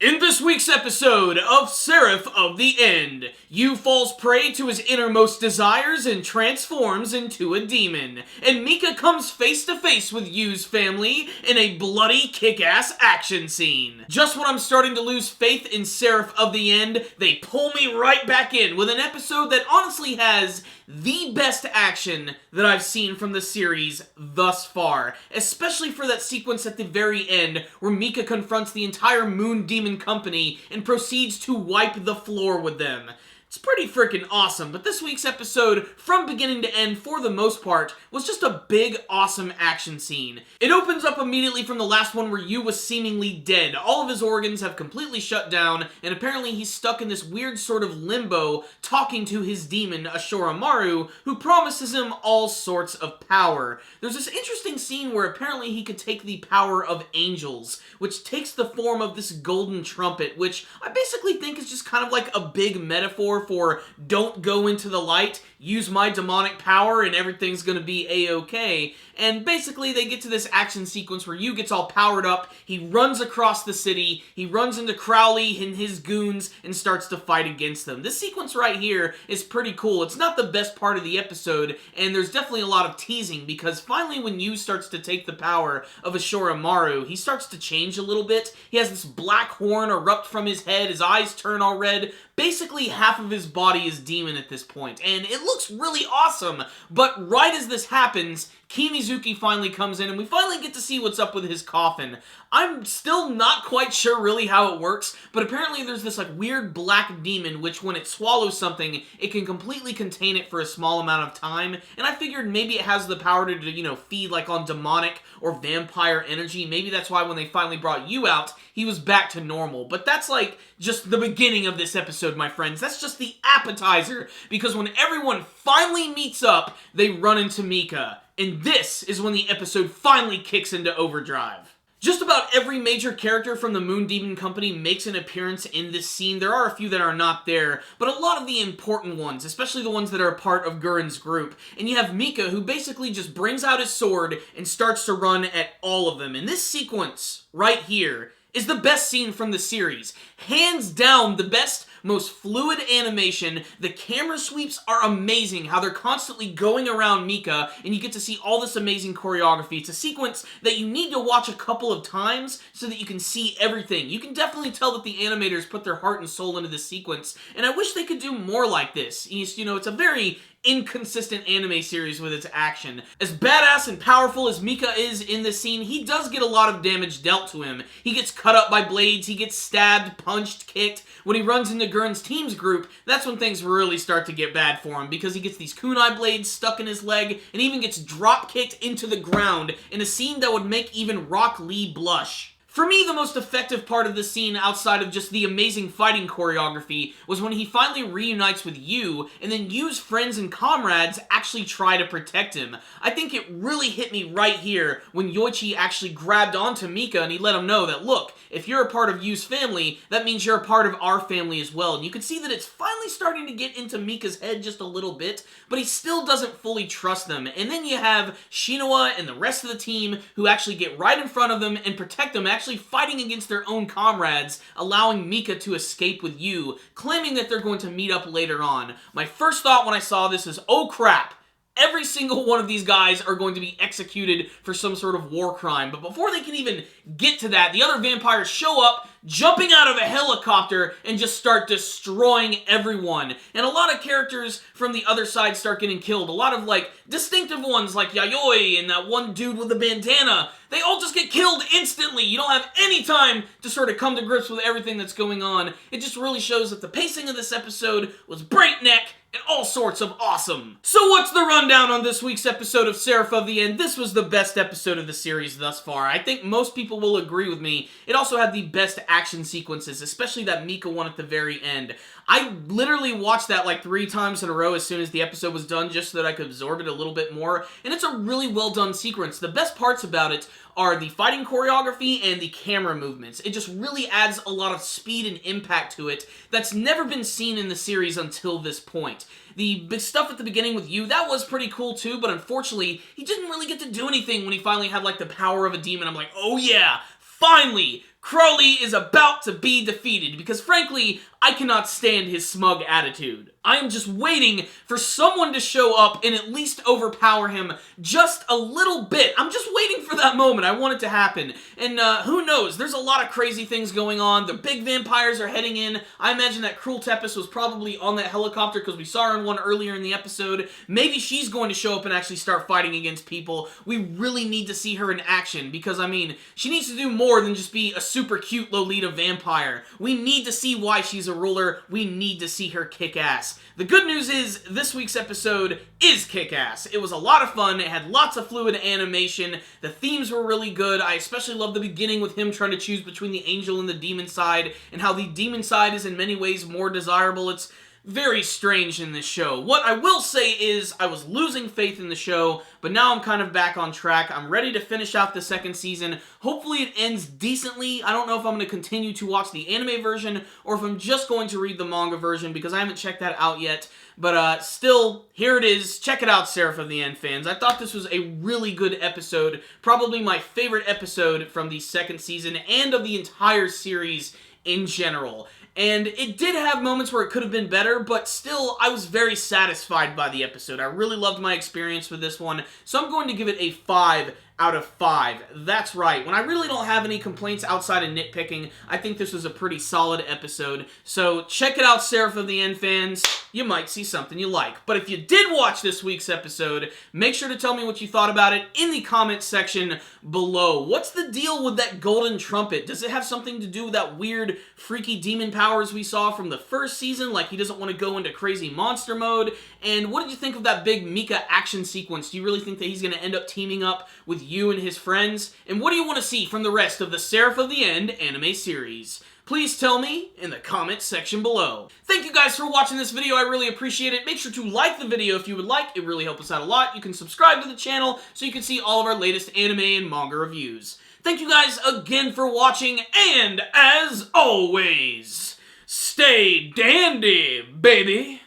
In this week's episode of Seraph of the End, Yu falls prey to his innermost desires and transforms into a demon, and Mika comes face to face with Yu's family in a bloody kick-ass action scene. Just when I'm starting to lose faith in Seraph of the End, they pull me right back in with an episode that honestly has the best action that I've seen from the series thus far, especially for that sequence at the very end where Mika confronts the entire Moon Demon Company and proceeds to wipe the floor with them. It's pretty freaking awesome, but this week's episode, from beginning to end, for the most part, was just a big, awesome action scene. It opens up immediately from the last one where Yu was seemingly dead. All of his organs have completely shut down, and apparently he's stuck in this weird sort of limbo, talking to his demon, Ashoramaru, who promises him all sorts of power. There's this interesting scene where apparently he could take the power of angels, which takes the form of this golden trumpet, which I basically think is just kind of like a big metaphor for don't go into the light, use my demonic power, and everything's gonna be a-okay. And basically they get to this action sequence where Yu gets all powered up, he runs across the city, he runs into Crowley and his goons, and starts to fight against them. This sequence right here is pretty cool. It's not the best part of the episode, and there's definitely a lot of teasing, because finally when Yu starts to take the power of Ashoramaru, he starts to change a little bit. He has this black horn erupt from his head, his eyes turn all red. Basically half of his body is demon at this point, and it looks really awesome. But right as this happens, Kimizuki finally comes in, and we finally get to see what's up with his coffin. I'm still not quite sure really how it works, but apparently there's this like weird black demon which when it swallows something, it can completely contain it for a small amount of time, and I figured maybe it has the power to, you know, feed like on demonic or vampire energy. Maybe that's why when they finally brought Yu out, he was back to normal. But that's like just the beginning of this episode, my friends. That's just the appetizer, because when everyone finally meets up, they run into Mika. And this is when the episode finally kicks into overdrive. Just about every major character from the Moon Demon Company makes an appearance in this scene. There are a few that are not there, but a lot of the important ones, especially the ones that are a part of Guren's group. And you have Mika, who basically just brings out his sword and starts to run at all of them. And this sequence right here is the best scene from the series. Hands down, the best, most fluid animation. The camera sweeps are amazing, how they're constantly going around Mika, and you get to see all this amazing choreography. It's a sequence that you need to watch a couple of times so that you can see everything. You can definitely tell that the animators put their heart and soul into this sequence, and I wish they could do more like this. You know, it's a very inconsistent anime series with its action. As badass and powerful as Mika is in this scene, he does get a lot of damage dealt to him. He gets cut up by blades, he gets stabbed, punched, kicked. When he runs into Guren's team's group, that's when things really start to get bad for him, because he gets these kunai blades stuck in his leg, and even gets drop-kicked into the ground in a scene that would make even Rock Lee blush. For me, the most effective part of the scene, outside of just the amazing fighting choreography, was when he finally reunites with Yu, and then Yu's friends and comrades actually try to protect him. I think it really hit me right here when Yoichi actually grabbed onto Mika and he let him know that, look, if you're a part of Yu's family, that means you're a part of our family as well. And you can see that it's finally starting to get into Mika's head just a little bit, but he still doesn't fully trust them. And then you have Shinoa and the rest of the team who actually get right in front of them and protect them, actually fighting against their own comrades, allowing Mika to escape with Yu, claiming that they're going to meet up later on. My first thought when I saw this is, oh crap, every single one of these guys are going to be executed for some sort of war crime. But before they can even get to that, the other vampires show up, jumping out of a helicopter, and just start destroying everyone. And a lot of characters from the other side start getting killed. A lot of, like, distinctive ones like Yayoi and that one dude with the bandana. They all just get killed instantly. You don't have any time to sort of come to grips with everything that's going on. It just really shows that the pacing of this episode was breakneck and all sorts of awesome. So what's the rundown on this week's episode of Seraph of the End? This was the best episode of the series thus far. I think most people will agree with me. It also had the best action sequences, especially that Mika one at the very end. I literally watched that like 3 times in a row as soon as the episode was done, just so that I could absorb it a little bit more, and it's a really well done sequence. The best parts about it are the fighting choreography and the camera movements. It just really adds a lot of speed and impact to it that's never been seen in the series until this point. The big stuff at the beginning with Yu, that was pretty cool too, but unfortunately, he didn't really get to do anything when he finally had like the power of a demon. I'm like, oh yeah, finally! Crowley is about to be defeated because frankly, I cannot stand his smug attitude. I am just waiting for someone to show up and at least overpower him just a little bit. I'm just waiting for that moment. I want it to happen. And who knows? There's a lot of crazy things going on. The big vampires are heading in. I imagine that Cruel Tempest was probably on that helicopter because we saw her in one earlier in the episode. Maybe she's going to show up and actually start fighting against people. We really need to see her in action because, I mean, she needs to do more than just be a super cute Lolita vampire. We need to see why she's a ruler. We need to see her kick ass. The good news is, this week's episode is kick-ass. It was a lot of fun, it had lots of fluid animation, the themes were really good, I especially love the beginning with him trying to choose between the angel and the demon side, and how the demon side is in many ways more desirable. It's very strange in this show. What I will say is, I was losing faith in the show, but now I'm kind of back on track. I'm ready to finish out the second season. Hopefully it ends decently. I don't know if I'm going to continue to watch the anime version, or if I'm just going to read the manga version, because I haven't checked that out yet. But still, here it is. Check it out, Seraph of the End fans. I thought this was a really good episode. Probably my favorite episode from the second season, and of the entire series in general. And it did have moments where it could have been better, but still, I was very satisfied by the episode. I really loved my experience with this one, so I'm going to give it a 5 out of 5. That's right. When I really don't have any complaints outside of nitpicking, I think this was a pretty solid episode. So check it out, Seraph of the End fans. You might see something you like. But if you did watch this week's episode, make sure to tell me what you thought about it in the comments section below. What's the deal with that golden trumpet? Does it have something to do with that weird, freaky demon powers we saw from the first season? Like he doesn't want to go into crazy monster mode? And what did you think of that big Mika action sequence? Do you really think that he's going to end up teaming up with you and his friends? And what do you want to see from the rest of the Seraph of the End anime series? Please tell me in the comments section below. Thank you guys for watching this video. I really appreciate it. Make sure to like the video if you would like. It really helps us out a lot. You can subscribe to the channel so you can see all of our latest anime and manga reviews. Thank you guys again for watching, and as always, stay dandy, baby!